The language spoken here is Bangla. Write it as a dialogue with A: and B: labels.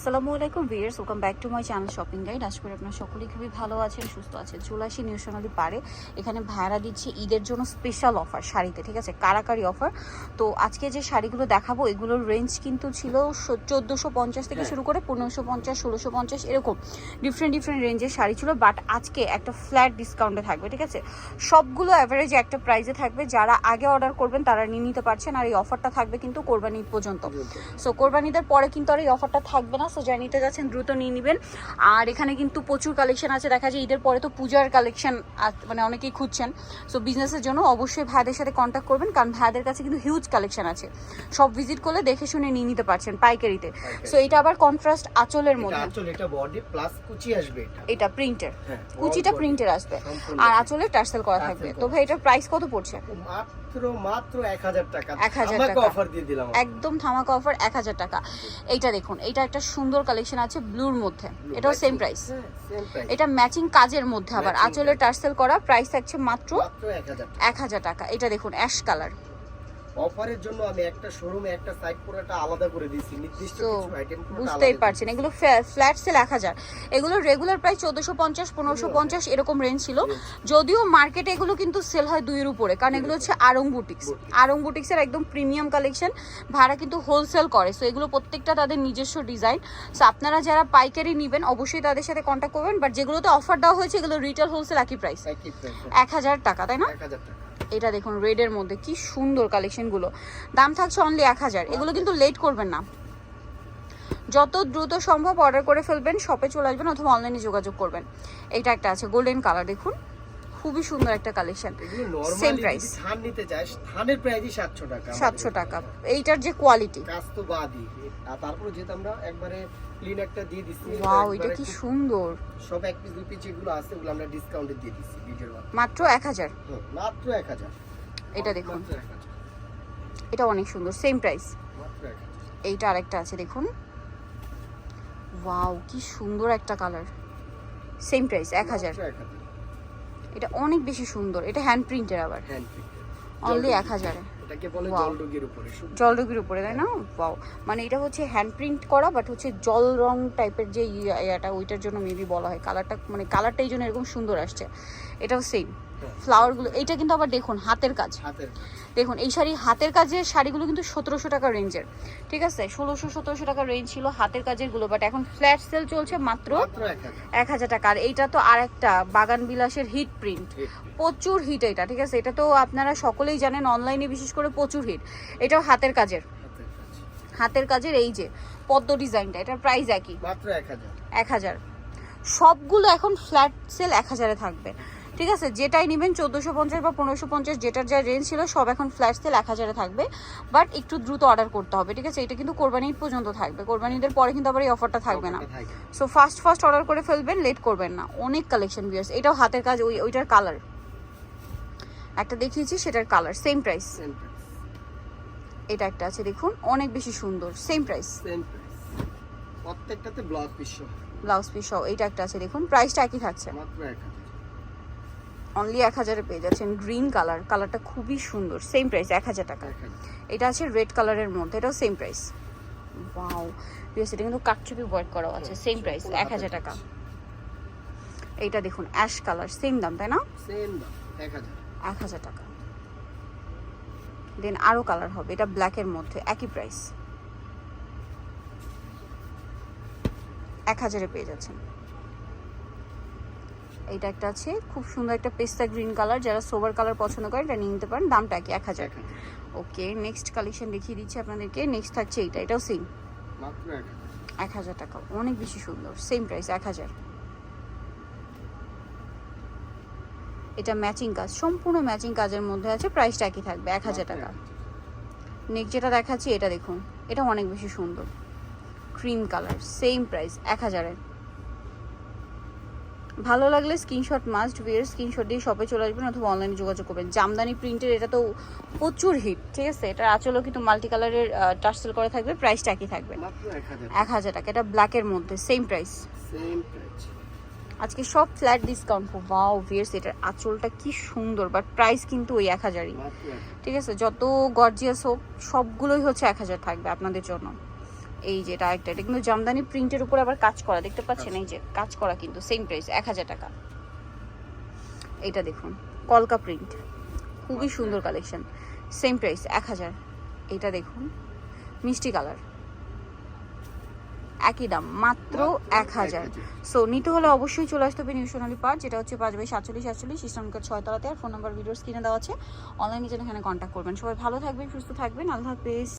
A: আসসালামু আলাইকুম viewers, welcome back to my channel shopping guide. আশা করি আপনারা সকলেই খুবই ভালো আছেন, সুস্থ আছেন। চলে আসি নিউ সোনালী পাড়ে। এখানে ভাড়া দিচ্ছে ঈদের জন্য স্পেশাল অফার শাড়িতে, ঠিক আছে, কারাকারি অফার। তো আজকে যে শাড়িগুলো দেখাবো এগুলোর রেঞ্জ কিন্তু ছিল 1450 থেকে শুরু করে 1550, 1650 এরকম ডিফারেন্ট রেঞ্জের শাড়ি ছিল। বাট আজকে একটা ফ্ল্যাট ডিসকাউন্টে থাকবে, ঠিক আছে। সবগুলো অ্যাভারেজ একটা প্রাইসে থাকবে। যারা আগে অর্ডার করবেন তারা নিয়ে নিতে পারছেন। আর এই অফারটা থাকবে কিন্তু কোরবানি ঈদ পর্যন্ত। সো কোরবানিদের পরে কিন্তু আর এই অফারটা থাকবে না। সো যারা নিতে যাচ্ছেন দ্রুত নিয়ে নেবেন। আর এখানে কিন্তু প্রচুর কালেকশন আছে। দেখা যায় ঈদের পরে তো পূজার কালেকশন মানে অনেকেই খুঁজছেন। সো বিজনেসের জন্য অবশ্যই ভাইদের সাথে কন্ট্যাক্ট করবেন, কারণ ভাইদের কাছে কিন্তু হিউজ কালেকশন আছে। সব ভিজিট করলে দেখে শুনে নিয়ে নিতে পারছেন পাইকারিতে। সো এটা আবার কন্ট্রাস্ট আঁচলের মধ্যে,
B: এটা বডি প্লাস কুচি আসবে।
A: এটা প্রিন্টের, কুচিটা প্রিন্টের আসবে আর আঁচলে টার্সেল করা থাকবে। তো ভাই এটার প্রাইস কত পড়ছে?
B: মাত্র 1000 টাকা।
A: 1000 টাকা
B: অফার দিয়ে দিলাম,
A: একদম ধামাকা অফার 1000 টাকা। এইটা দেখুন, এটা একটা সুন্দর কালেকশন আছে ব্লুর মধ্যে, এটাও সেম প্রাইস। এটা ম্যাচিং কাজের মধ্যে আবার আঁচলে টার্সেল করা। প্রাইস থাকছে মাত্র 1000 টাকা। এটা দেখুন অ্যাশ কালার।
B: অফারের জন্য আমি একটা শোরুমে একটা সাইড পুরোটা আলাদা করে দিয়েছি, নির্দিষ্ট কিছু আইটেম পুরোটা
A: বুঝতেই পারছেন। এগুলো ফ্ল্যাট সেল 1000। এগুলো রেগুলার প্রাইস 1450, 1550 এরকম রেঞ্জ ছিল। যদিও মার্কেটে এগুলো কিন্তু সেল হয় 2 এর উপরে, কারণ এগুলো হচ্ছে আরং বুটিক্স। আরং বুটিক্সের একদম প্রিমিয়াম কালেকশন। ভাড়া কিন্তু হোলসেল করে। সো এগুলো প্রত্যেকটা তাদের নিজস্ব ডিজাইন। সো আপনারা যারা পাইকারি নেবেন অবশ্যই তাদের সাথে কন্ট্যাক্ট করবেন। বাট যেগুলোতে অফার দেওয়া হয়েছে এগুলো রিটেল হোলসেল একই প্রাইস, 1000 টাকা, তাই না?
B: 1000 টাকা।
A: এটা দেখুন রেডের মধ্যে কি সুন্দর কালেকশনগুলো। দাম থাকছে অনলি 1000। এগুলো কিন্তু লেট করবেন না, যত দ্রুত সম্ভব অর্ডার করে ফেলবেন, শপে চলে আসবেন অথবা অনলাইনে যোগাযোগ করবেন। এইটা একটা আছে গোল্ডেন কালার, দেখুন খুবই সুন্দর একটা কালেকশন। Same price.
B: থান নিতে চাস, থানের প্রাইসই 700 টাকা।
A: 700 টাকা। এইটার যে কোয়ালিটি,
B: কাজ তো বাদই। আর তারপর যেটা আমরা একবারে ক্লিন একটা দিয়ে দিচ্ছি।
A: ওয়াও, এটা কি সুন্দর।
B: সব এক পিস দুই পিস যেগুলো আছে ওগুলো আমরা ডিসকাউন্টে দিয়ে দিচ্ছি ভিডিওর মাধ্যমে।
A: মাত্র 1000।
B: মাত্র 1000।
A: এটা দেখুন, এটা অনেক সুন্দর, সেম প্রাইস।
B: মাত্র 1000।
A: এইটা আরেকটা আছে দেখুন, ওয়াও কি সুন্দর একটা কালার, সেম প্রাইস 1000। এটা অনেক বেশি সুন্দর। এটা হ্যান্ড প্রিন্টের আবার, অনলি 1000 এ।
B: এটাকে বলে জলডুগির উপরে।
A: জলডুগির উপরে, তাই না? ওয়াও, মানে এটা হচ্ছে হ্যান্ড প্রিন্ট করা, বাট হচ্ছে জল রং টাইপের যে ইয়াটা, ওইটার জন্য মেবি বলা হয়। কালারটা মানে কালারটা এই জন্য এরকম সুন্দর আসছে। এটাও সেম ফ্লাওয়ারগুলো। এইটা কিন্তু আবার দেখুন হাতের কাজ। দেখুন এই হাতের কাজের শাড়িগুলো কিন্তু 1700 টাকা রেঞ্জের, ঠিক আছে। 1600-1700 টাকা রেঞ্জ ছিল হাতের কাজের গুলো, বাট এখন ফ্ল্যাট সেল চলছে মাত্র 1000 টাকা। আর এইটা তো আর একটা বাগান বিলাসের হিট প্রিন্ট, প্রচুর হিট এটা, ঠিক আছে। এটা তো আপনারা সকলেই জানেন, অনলাইনে বিশেষ করে প্রচুর হিট। এটাও হাতের কাজের, হাতের কাজের এই যে পদ্ম ডিজাইনটা, এটার প্রাইস একই, মাত্র 1000। সবগুলো এখন ফ্ল্যাট সেল 1000-এ থাকবে, ঠিক আছে। যেটাই নেবেন 1450 বা 1550, যেটার যা রেঞ্জ ছিল সব এখন ফ্ল্যাট সেল 1000-এ থাকবে। বাট একটু দ্রুত অর্ডার করতে হবে, ঠিক আছে। এটা কিন্তু কোরবানি ঈদ পর্যন্ত থাকবে। কোরবানি ঈদের পরে কিন্তু আবার এই অফারটা থাকবে না। সো ফার্স্ট অর্ডার করে ফেলবেন, লেট করবেন না। অনেক কালেকশন ভিউয়ার্স। এটাও হাতের কাজ, ওইটার কালার একটা দেখিয়েছি, সেটার কালার সেম প্রাইস। এটা একটা আছে দেখুন, অনেক বেশি সুন্দর, সেম প্রাইস।
B: প্রত্যেকটাতে
A: ব্লাউজ পিস সহ। এইটা একটা আছে দেখুন, প্রাইসটা একই থাকছে,
B: মাত্র 1000।
A: অনলি 1000-এ পেয়ে যাচ্ছেন। গ্রিন কালার, কালারটা খুবই সুন্দর, সেম প্রাইস 1000 টাকা। এটা আছে রেড কালারের মধ্যে, এটাও সেম প্রাইস। ওয়াও, এটা কিন্তু কাটচুপি ওয়ার্ক করা আছে, সেম প্রাইস 1000 টাকা। এইটা দেখুন অ্যাশ কালার, সেম দাম, তাই না?
B: সেম দাম
A: 1000 টাকা। দেন আরো কালার হবে, এটা ব্ল্যাকের মধ্যে, একই প্রাইস 1000-এ পেয়ে যাচ্ছেন। এইটা একটা আছে খুব সুন্দর, একটা পেস্তা গ্রিন কালার। যারা সোবার কালার পছন্দ করেন এটা নিয়ে নিতে পারেন। দামটা কি? 1000। ওকে, নেক্সট কালেকশন দেখিয়ে দিচ্ছি আপনাদেরকে। নেক্সট থাকছে এইটা, এটাও সেম
B: মাত্র
A: 1000 টাকা। অনেক বেশি সুন্দর, সেম প্রাইস 1000। এটা ম্যাচিং কাজ, সম্পূর্ণ ম্যাচিং কাজের মধ্যে আছে, প্রাইসটা একই থাকবে 1000 টাকা। নেক্সট যেটা দেখাচ্ছি এটা দেখুন, এটা অনেক বেশি সুন্দর, ক্রিম কালার, সেম প্রাইস 1000-এ। ভালো লাগলে স্ক্রিনশট মাস্ট ভিউয়ার, স্ক্রিনশট দিয়ে শপে চলে আসবেন অথবা অনলাইনে যোগাযোগ করবেন। জামদানি প্রিন্টের এটা তো প্রচুর হিট, ঠিক আছে। এটা আঁচলও কিন্তু মাল্টি কালারের টার্সেল করা থাকবে, প্রাইসটা একই থাকবে
B: মাত্র
A: 1000 টাকা। এটা ব্ল্যাকের মধ্যে, সেম প্রাইস। আজকে সব ফ্ল্যাট ডিসকাউন্ট। ওয়াও ভিউয়ার্স, এটার আঁচলটা কি সুন্দর, বাট প্রাইস কিন্তু ওই 1000-ই, ঠিক আছে। যত গর্জিয়াস হোক সবগুলোই হচ্ছে 1000 থাকবে আপনাদের জন্য। এই যে এটা আরেকটা, এটা কিন্তু জামদানি প্রিন্টের উপর আবার কাজ করা, দেখতে পাচ্ছেন এই যে কাজ করা, কিন্তু সেম প্রাইস 1000 টাকা। এটা দেখুন কলকা প্রিন্ট, খুবই সুন্দর কালেকশন, সেম প্রাইস 1000। এটা দেখুন মিষ্টি কালার, একই দাম মাত্র 1000। সো নিতে হলে অবশ্যই চলে আসতে হবে নিউ সোনালী পার্ক, যেটা হচ্ছে 5/47 ইসলামপুর 6 তলাতে। আর ফোন নাম্বার ভিডিওস কিনে দেওয়া আছে, অনলাইনে যেন এখানে কন্ট্যাক্ট করবেন। সবাই ভালো থাকবেন, সুস্থ থাকবেন, আল্লাহ হাফেজ।